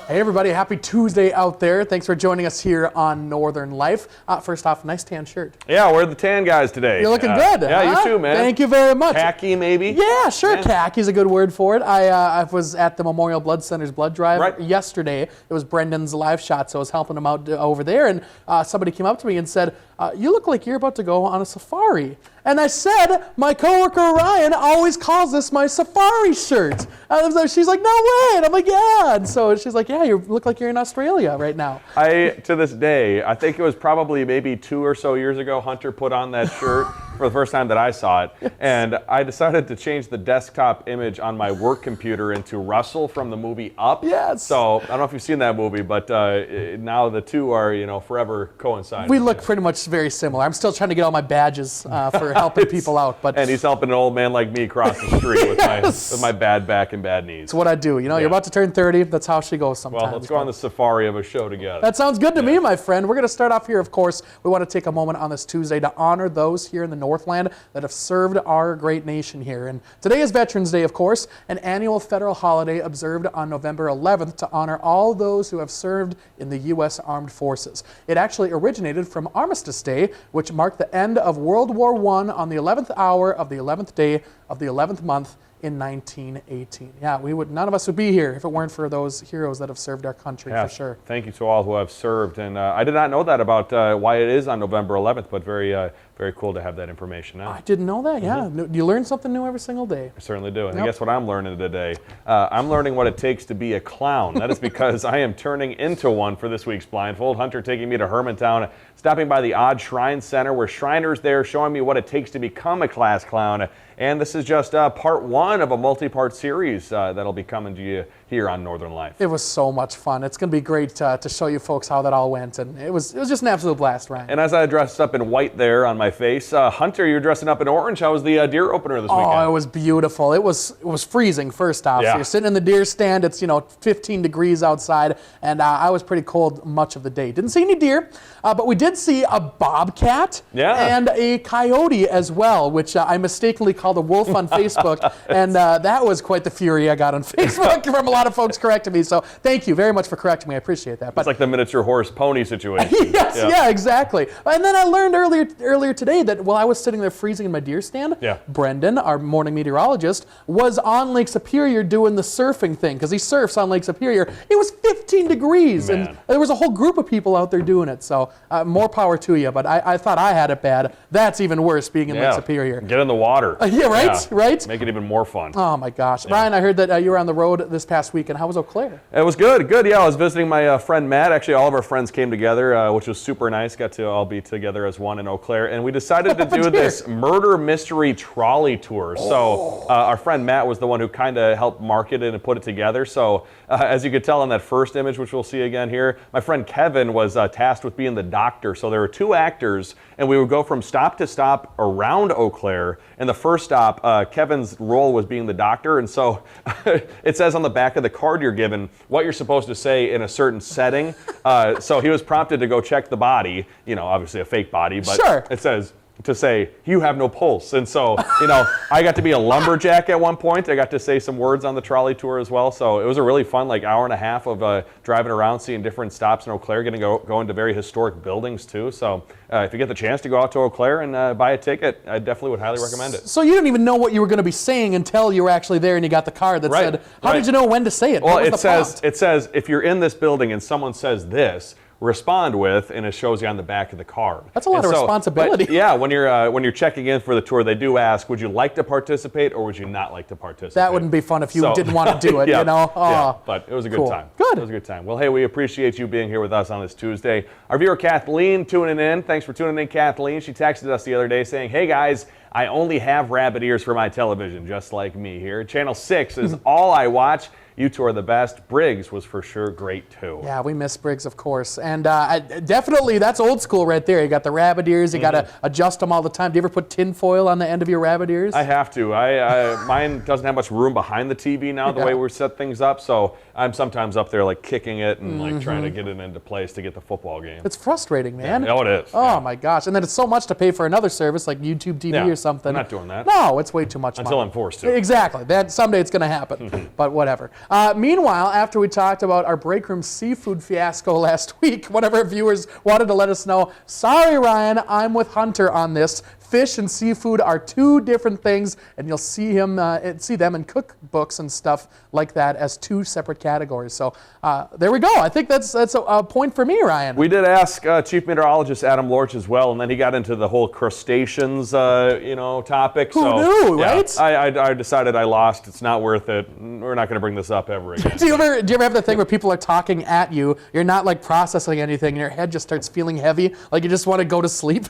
Hey everybody, happy Tuesday out there. Thanks for joining us here on Northern Life. First off, nice tan shirt. Yeah, we're the tan guys today. You're looking good. Yeah, huh? you too, man. Thank you very much. Khaki, maybe? Yeah, sure. Khaki's a good word for it. I was at the Memorial Blood Center's blood drive yesterday. It was Brendan's live shot, so I was helping him out over there, and somebody came up to me and said, you look like you're about to go on a safari. And I said, my coworker Ryan always calls this my safari shirt. She's like, no way. And I'm like, yeah. And so she's like, yeah, you look like you're in Australia right now. To this day, I think it was probably maybe 2 or so years ago, Hunter put on that shirt for the first time that I saw it. Yes. And I decided to change the desktop image on my work computer into Russell from the movie Up. Yes. So I don't know if you've seen that movie, but now the two are, forever coinciding. We look pretty much very similar. I'm still trying to get all my badges for helping people out. And he's helping an old man like me cross the street with my bad back and bad knees. It's what I do. You're about to turn 30. That's how she goes sometimes. Well, let's go on the safari of a show together. That sounds good to me, my friend. We're going to start off here, of course. We want to take a moment on this Tuesday to honor those here in the Northland that have served our great nation here. And today is Veterans Day, of course, an annual federal holiday observed on November 11th to honor all those who have served in the U.S. Armed Forces. It actually originated from Armistice Day, which marked the end of World War I on the 11th hour of the 11th day of the 11th month in 1918. Yeah, none of us would be here if it weren't for those heroes that have served our country, for sure. Thank you to all who have served. And I did not know that about why it is on November 11th, but very cool to have that information now. I didn't know that, yeah. You learn something new every single day. I certainly do. And guess what I'm learning today? I'm learning what it takes to be a clown. That is because I am turning into one for this week's Blindfold. Hunter taking me to Hermantown, stopping by the Odd Shrine Center, where Shriners there showing me what it takes to become a class clown. And this is just part one of a multi-part series that'll be coming to you here on Northern Life. It was so much fun. It's going to be great to show you folks how that all went. And it was just an absolute blast, Ryan. And as I dressed up in white there on my face, Hunter, you're dressing up in orange. How was the deer opener this weekend? Oh, it was beautiful. It was freezing, first off. Yeah. So you're sitting in the deer stand. It's 15 degrees outside, and I was pretty cold much of the day. Didn't see any deer, but we did see a bobcat and a coyote as well, which I mistakenly called a wolf on Facebook, and that was quite the fury I got on Facebook from a lot of folks correcting me. So thank you very much for correcting me. I appreciate that. But it's like the miniature horse pony situation. Yes, yeah, exactly. And then I learned earlier today that while I was sitting there freezing in my deer stand, Brendan, our morning meteorologist, was on Lake Superior doing the surfing thing, because he surfs on Lake Superior. It was 15 degrees, and there was a whole group of people out there doing it. So more power to you, but I thought I had it bad. That's even worse, being in Lake Superior. Get in the water. Right? Make it even more fun. Oh my gosh. Ryan, I heard that you were on the road this past weekend. How was Eau Claire? It was good. Yeah, I was visiting my friend Matt. Actually, all of our friends came together, which was super nice. Got to all be together as one in Eau Claire. And we decided to do this murder mystery trolley tour. So our friend Matt was the one who kind of helped market it and put it together. So as you could tell in that first image, which we'll see again here, my friend Kevin was tasked with being the doctor. So there were 2 actors, and we would go from stop to stop around Eau Claire. And the first stop, Kevin's role was being the doctor. And so it says on the back of the card you're given what you're supposed to say in a certain setting. So he was prompted to go check the body, obviously a fake body, but it says to say, you have no pulse. And so, I got to be a lumberjack at one point. I got to say some words on the trolley tour as well. So it was a really fun hour and a half of driving around, seeing different stops in Eau Claire, getting to go into very historic buildings too. So if you get the chance to go out to Eau Claire and buy a ticket, I definitely would highly recommend it. So you didn't even know what you were going to be saying until you were actually there and you got the card that said, how did you know when to say it? Well, it says, if you're in this building and someone says this, respond with, and it shows you on the back of the card. That's a lot of responsibility. But when you're checking in for the tour, they do ask, would you like to participate or would you not like to participate? That wouldn't be fun if you didn't want to do it, but it was a good time. Good. It was a good time. Well, hey, we appreciate you being here with us on this Tuesday. Our viewer Kathleen tuning in. Thanks for tuning in, Kathleen. She texted us the other day saying, hey guys, I only have rabbit ears for my television, just like me here. Channel 6 is all I watch. You two are the best. Briggs was for sure great too. Yeah, we miss Briggs, of course. And definitely, that's old school right there. You got the rabbit ears. You got to adjust them all the time. Do you ever put tin foil on the end of your rabbit ears? I have to. Mine doesn't have much room behind the TV now, the way we set things up. So I'm sometimes up there like kicking it and trying to get it into place to get the football game. It's frustrating, man. Yeah, it is. Oh my gosh. And then it's so much to pay for another service like YouTube TV or something. I'm not doing that. No, it's way too much Until money. I'm forced to. Exactly. Someday it's going to happen. But whatever. Meanwhile, after we talked about our break room seafood fiasco last week, one of our viewers wanted to let us know, sorry, Ryan, I'm with Hunter on this. Fish and seafood are two different things, and you'll see them in cookbooks and stuff like that as two separate categories. So there we go. I think that's a point for me, Ryan. We did ask Chief Meteorologist Adam Lorch as well, and then he got into the whole crustaceans, topic. Who knew, right? I decided I lost. It's not worth it. We're not going to bring this up ever again. Do you ever have the thing where people are talking at you, you're not like processing anything, and your head just starts feeling heavy, like you just want to go to sleep?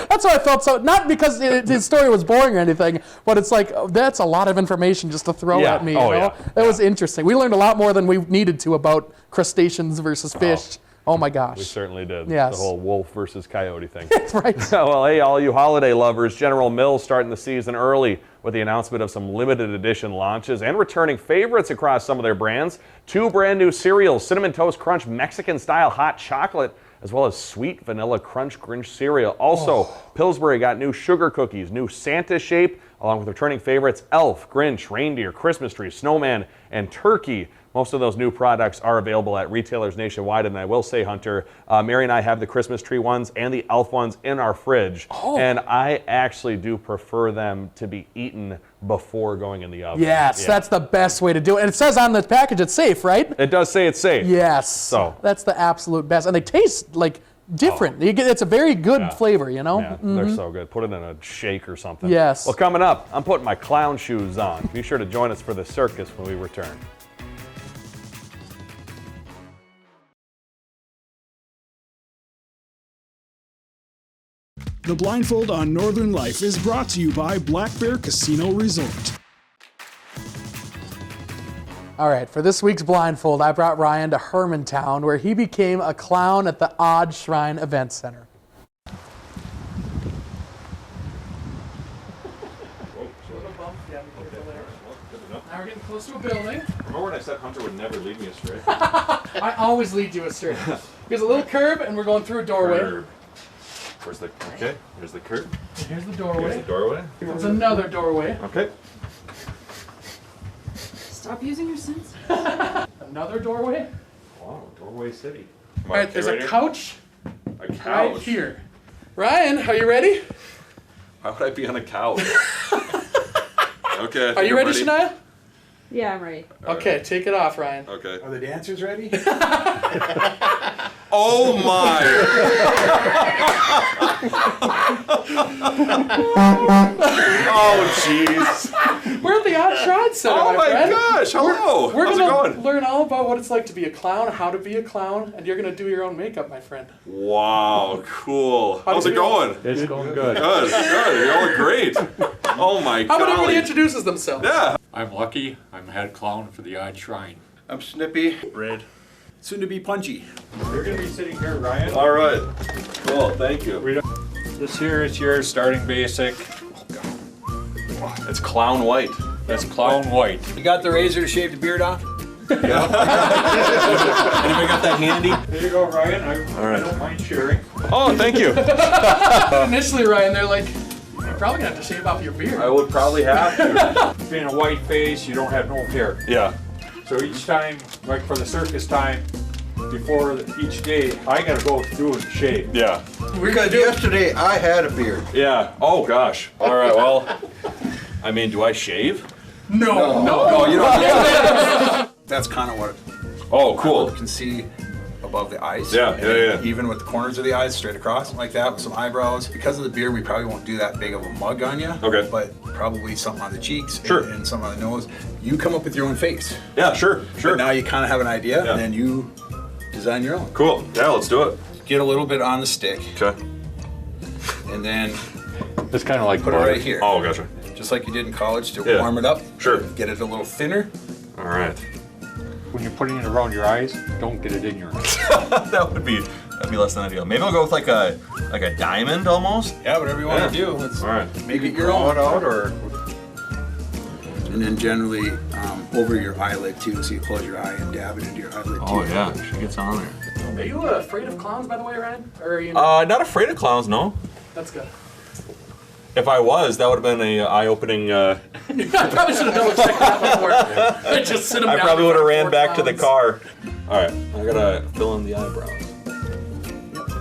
That's what I felt. So not because his story was boring or anything, but it's like that's a lot of information just to throw at me. That was interesting. We learned a lot more than we needed to about crustaceans versus fish. Oh my gosh. We certainly did. Yes. The whole wolf versus coyote thing. That's right. Well, hey, all you holiday lovers, General Mills starting the season early with the announcement of some limited edition launches and returning favorites across some of their brands. 2 brand new cereals, Cinnamon Toast Crunch Mexican style hot chocolate, as well as Sweet Vanilla Crunch Grinch cereal. Also, Pillsbury got new sugar cookies, new Santa shape, along with returning favorites Elf, Grinch, Reindeer, Christmas Tree, Snowman, and Turkey. Most of those new products are available at retailers nationwide, and I will say, Hunter, Mary and I have the Christmas Tree ones and the Elf ones in our fridge, and I actually do prefer them to be eaten before going in the oven. Yes, that's the best way to do it. And it says on the package it's safe, right? It does say it's safe. Yes. So that's the absolute best. And they taste like different. It's a very good flavor, you know? Yeah, they're so good. Put it in a shake or something. Yes. Well, coming up, I'm putting my clown shoes on. Be sure to join us for the circus when we return. The Blindfold on Northern Life is brought to you by Black Bear Casino Resort. All right, for this week's Blindfold, I brought Ryan to Hermantown, where he became a clown at the Odd Shrine Event Center. Now we're getting close to a building. Remember when I said Hunter would never lead me astray? I always lead you astray. There's a little curb, and we're going through a doorway. Where's the, okay, here's the curb. And here's the doorway. Here's the doorway. There's another doorway. Okay. Stop using your sense. Another doorway. Wow, doorway city. All right, there's a couch A couch? right here. Ryan, are you ready? Why would I be on a couch? Okay. Are you ready, Shania? Yeah, I'm ready. Okay, take it off, Ryan. Okay. Are the dancers ready? Oh my! Oh jeez! We're at the Odd Shrine Center, Oh my friend. gosh! Hello. We're How's it gonna going? learn all about what it's like to be a clown, how to be a clown, and you're gonna do your own makeup, my friend. Wow, cool. How's it you feel? going? It's going good. Good, good. You all look great. Oh my How about everybody golly. introduces themselves? Yeah. I'm Lucky. I'm head clown for the Odd Shrine. I'm Snippy. Red. Soon to be Punchy. You're going to be sitting here, Ryan. All right. Cool. Thank you. This here is your starting basic. It's clown white. That's clown white. You got the razor to shave the beard off? Anybody got that handy? There you go, Ryan. I right. don't mind sharing. Oh, thank you. Initially, Ryan, they're like, you're probably gonna have to shave off your beard. I would probably have to. Being a white face, you don't have no hair. Yeah. So each time, like for the circus time, before each day, I got to go through and shave. Yeah. We're gonna Because do yesterday I had a beard. Yeah. Oh gosh. All right. Well, I mean, do I shave? No. No, you don't. That's kind of what Oh, cool. you can see above the eyes. Yeah, And yeah. Even with the corners of the eyes straight across, like that, with some eyebrows. Because of the beard, we probably won't do that big of a mug on you. Okay. But probably something on the cheeks Sure. and some on the nose. You come up with your own face. Yeah. Sure. Sure. But now you kind of have an idea, Yeah. and then you design your own. Cool. Yeah. Let's do it. Get a little bit on the stick, Okay. and then It's kind of like put it butter. right here. Oh, gotcha. Just like you did in college to Yeah. warm it up. Sure. Get it a little thinner. All right. When you're putting it around your eyes, don't get it in your eyes. That'd be less than ideal. Maybe I'll go with like a diamond almost. Yeah, whatever you want to Yeah. do. Let's All right. make it your own. out or And then generally over your eyelid too, so you close your eye and dab it into your eyelid too. Oh yeah, she gets on there. Are you afraid of clowns, by the way, Ryan? Or are you? Not afraid of clowns, no. That's good. If I was, that would have been a eye-opening. I probably should have double checked that before. Just sit 'em I down probably would have in front ran of back to the clowns. car. All right, I gotta fill in the eyebrows.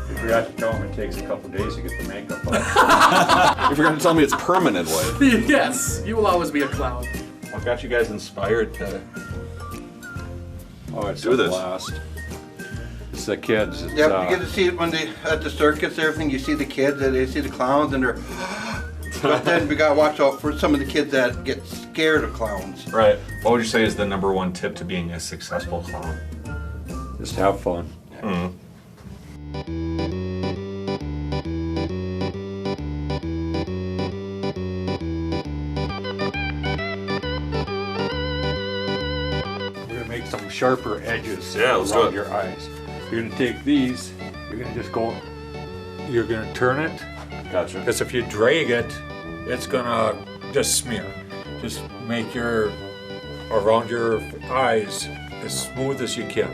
You forgot to tell them it takes a couple days to get the makeup off. You forgot to tell me it's permanent, Wade. Yes, you will always be a clown. What got you guys inspired to? Oh, it's Do a this. blast. It's the kids. It's, Yep, you get to see it when they at the circus, everything. You see the kids, and they see the clowns, and they're. But then we gotta watch out for some of the kids that get scared of clowns. Right. What would you say is the #1 tip to being a successful clown? just have fun. We're gonna make some sharper edges Yeah, let's do around it. your eyes. You're gonna take these, you're gonna just go, you're gonna turn it, Gotcha. because if you drag it, it's gonna just smear. Just make your, around your eyes, as smooth as you can.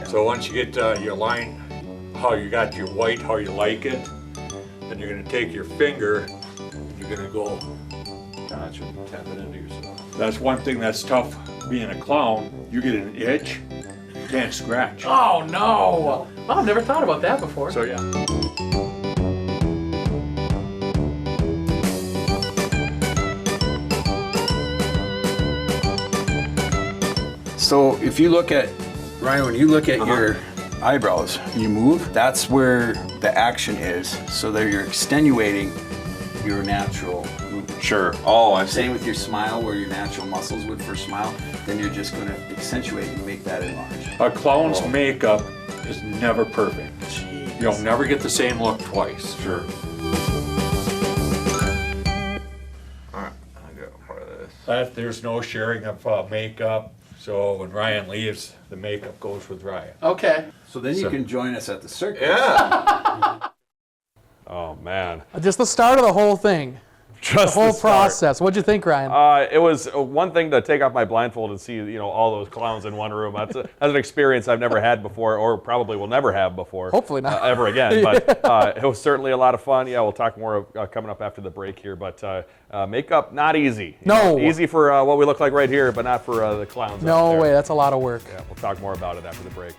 So once you get your line, how you got your white, how you like it, then you're gonna take your finger, and you're gonna go, Gotcha. Tap it into yourself. that's one thing that's tough being a clown. You get an itch, you can't scratch. Oh no! Well, I've never thought about that before. So yeah. So if you look at, Ryan, when you look at your eyebrows, you move, that's where the action is. So that you're extenuating your natural movement. Sure. Oh, I see. Same with your smile, where your natural muscles would for smile, then you're just going to accentuate and make that enlarge. A clown's makeup is never perfect. You'll never get the same look twice. Sure. All right, I got part of this. There's no sharing of makeup, so when Ryan leaves, the makeup goes with Ryan. Okay. So then you can join us at the circus. Yeah. Oh man. Just the start of the whole thing. Just The whole start. process. What'd you think, Ryan? It was one thing to take off my blindfold and see, all those clowns in one room. That's an experience I've never had before, or probably will never have before. Hopefully not. Ever again. But it was certainly a lot of fun. Yeah, we'll talk more coming up after the break here. But makeup, not easy. No. Easy for what we look like right here, but not for the clowns. out No there. way. That's a lot of work. Yeah, we'll talk more about it after the break.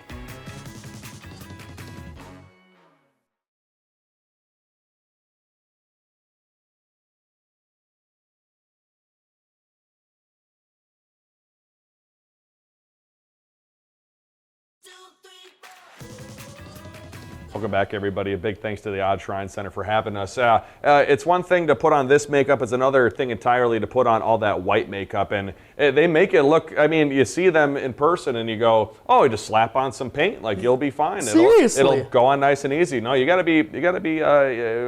Welcome back, everybody. A big thanks to the Odd Shrine Center for having us. It's one thing to put on this makeup. It's another thing entirely to put on all that white makeup. And they make it look, you see them in person and you go, oh, you just slap on some paint, like you'll be fine. Seriously? It'll go on nice and easy. No, you gotta be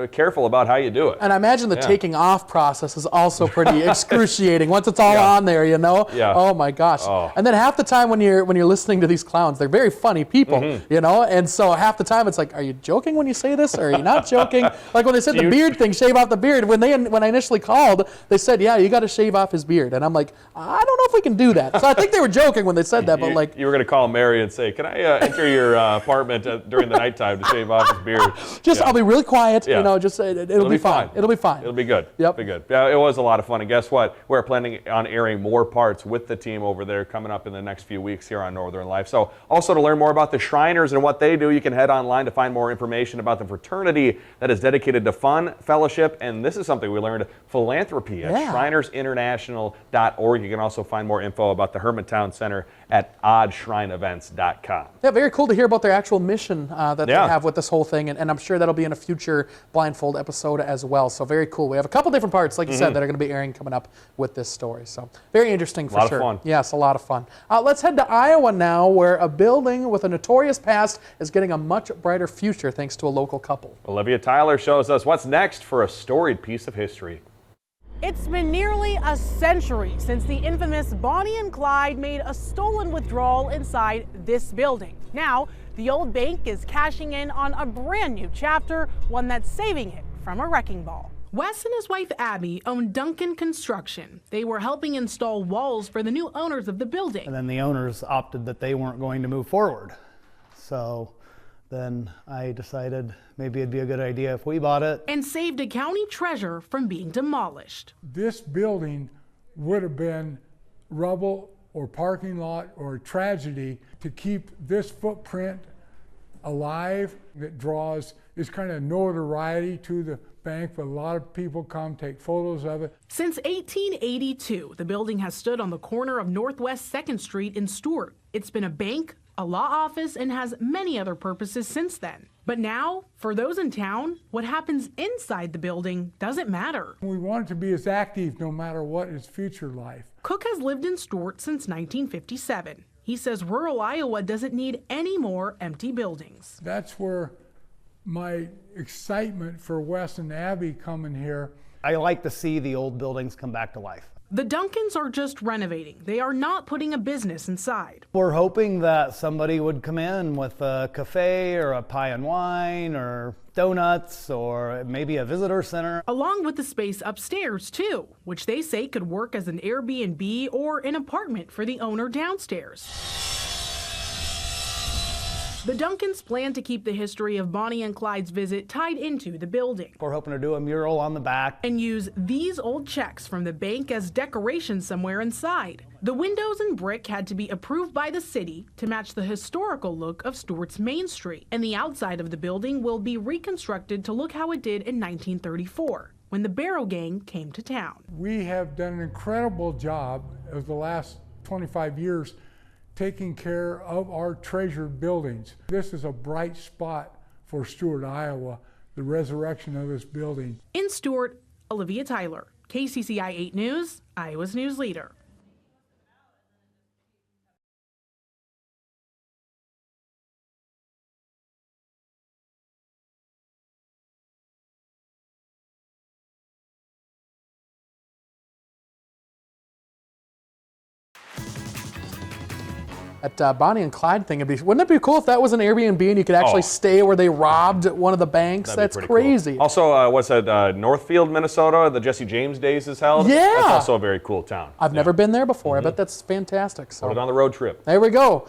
careful about how you do it. And I imagine the taking off process is also pretty excruciating once it's all on there, Yeah. Oh my gosh. Oh. And then half the time when you're listening to these clowns, they're very funny people, and so half the time it's like, are you joking when you say this, or are you not joking? Like when they said the beard thing, shave off the beard. When I initially called, they said, yeah, you got to shave off his beard, and I'm like, I don't know if we can do that. So I think they were joking when they said that, but like, you were gonna call Mary and say, can I enter your apartment during the nighttime to shave off his beard? just Yeah. I'll be really quiet. Yeah. Just it'll be fine. It'll be fine. It'll be good. Yep. Be good. Yeah, it was a lot of fun. And guess what? We're planning on airing more parts with the team over there coming up in the next few weeks here on Northern Life. So also to learn more about the Shriners and what they do, you can head online to find more information about the fraternity that is dedicated to fun, fellowship, and this is something we learned, philanthropy at shrinersinternational.org. You can also find more info about the Hermantown Center at oddshrineevents.com. Yeah, very cool to hear about their actual mission that they Yeah. have with this whole thing, and I'm sure that'll be in a future Blindfold episode as well. So very cool. We have a couple different parts, like you said, that are going to be airing coming up with this story. So very interesting for lot of sure. fun. Yes, a lot of fun. Let's head to Iowa now, where a building with a notorious past is getting a much brighter future thanks to a local couple. Olivia Tyler shows us what's next for a storied piece of history. It's been nearly a century since the infamous Bonnie and Clyde made a stolen withdrawal inside this building. Now, the old bank is cashing in on a brand new chapter, one that's saving it from a wrecking ball. Wes and his wife Abby own Duncan Construction. They were helping install walls for the new owners of the building. And then the owners opted that they weren't going to move forward. So then I decided maybe it'd be a good idea if we bought it. And saved a county treasure from being demolished. This building would have been rubble or parking lot or a tragedy. To keep this footprint alive, that draws this kind of notoriety to the bank, but a lot of people come take photos of it. Since 1882, the building has stood on the corner of Northwest 2nd Street in Stuart. It's been a bank, a law office, and has many other purposes since then. But now, for those in town, what happens inside the building doesn't matter. We want it to be as active no matter what is future life. Cook has lived in Stuart since 1957. He says rural Iowa doesn't need any more empty buildings. That's where my excitement for Wes and Abby coming here. I like to see the old buildings come back to life. The Duncans are just renovating. They are not putting a business inside. We're hoping that somebody would come in with a cafe or a pie and wine or donuts or maybe a visitor center. Along with the space upstairs too, which they say could work as an Airbnb or an apartment for the owner downstairs. The Duncans plan to keep the history of Bonnie and Clyde's visit tied into the building. We're hoping to do a mural on the back. And use these old checks from the bank as decoration somewhere inside. The windows and brick had to be approved by the city to match the historical look of Stuart's Main Street. And the outside of the building will be reconstructed to look how it did in 1934, when the Barrow Gang came to town. We have done an incredible job of the last 25 years taking care of our treasured buildings. This is a bright spot for Stuart, Iowa, the resurrection of this building. In Stuart, Olivia Tyler, KCCI 8 News, Iowa's news leader. That Bonnie and Clyde thing, wouldn't it be cool if that was an Airbnb and you could actually stay where they robbed one of the banks? That's crazy. Cool. Also, what's that, Northfield, Minnesota, the Jesse James Days is held? Yeah. That's also a very cool town. I've never been there before. I bet that's fantastic. So. Put it on the road trip. There we go.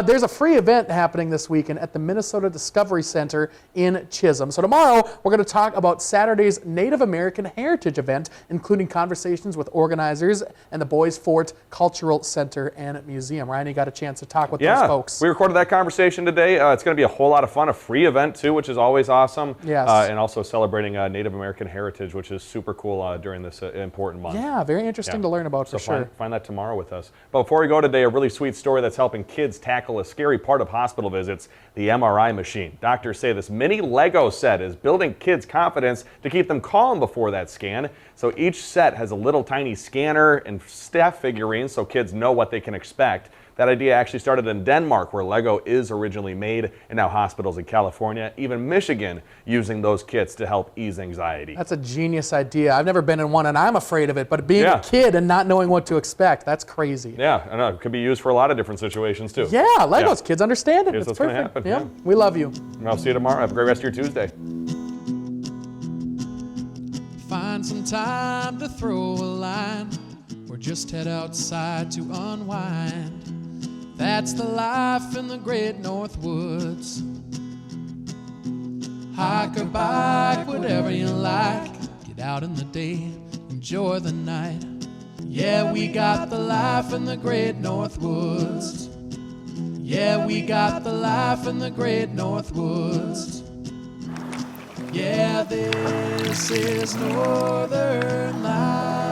There's a free event happening this weekend at the Minnesota Discovery Center in Chisholm. So tomorrow, we're going to talk about Saturday's Native American Heritage event, including conversations with organizers and the Boys Fort Cultural Center and Museum. Ryan, you got a chance to talk with those folks. We recorded that conversation today. It's going to be a whole lot of fun, a free event too, which is always awesome. Yes. And also celebrating Native American heritage, which is super cool during this important month. Yeah, very interesting to learn about for sure. Find that tomorrow with us. But before we go today, a really sweet story that's helping kids tackle a scary part of hospital visits, the MRI machine. Doctors say this mini Lego set is building kids' confidence to keep them calm before that scan. So each set has a little tiny scanner and staff figurines so kids know what they can expect. That idea actually started in Denmark, where Lego is originally made, and now hospitals in California, even Michigan, using those kits to help ease anxiety. That's a genius idea. I've never been in one, and I'm afraid of it, but being a kid and not knowing what to expect, that's crazy. Yeah, I know. It could be used for a lot of different situations, too. Yeah, Legos. Kids understand it. Here's it's what's perfect. Gonna happen. We love you. And I'll see you tomorrow. Have a great rest of your Tuesday. Find some time to throw a line, or just head outside to unwind. That's the life in the great North Woods. Hike or bike, whatever you like. Get out in the day, enjoy the night. Yeah, we got the life in the great North Woods. Yeah, we got the life in the great North Woods. Yeah, this is Northern Life.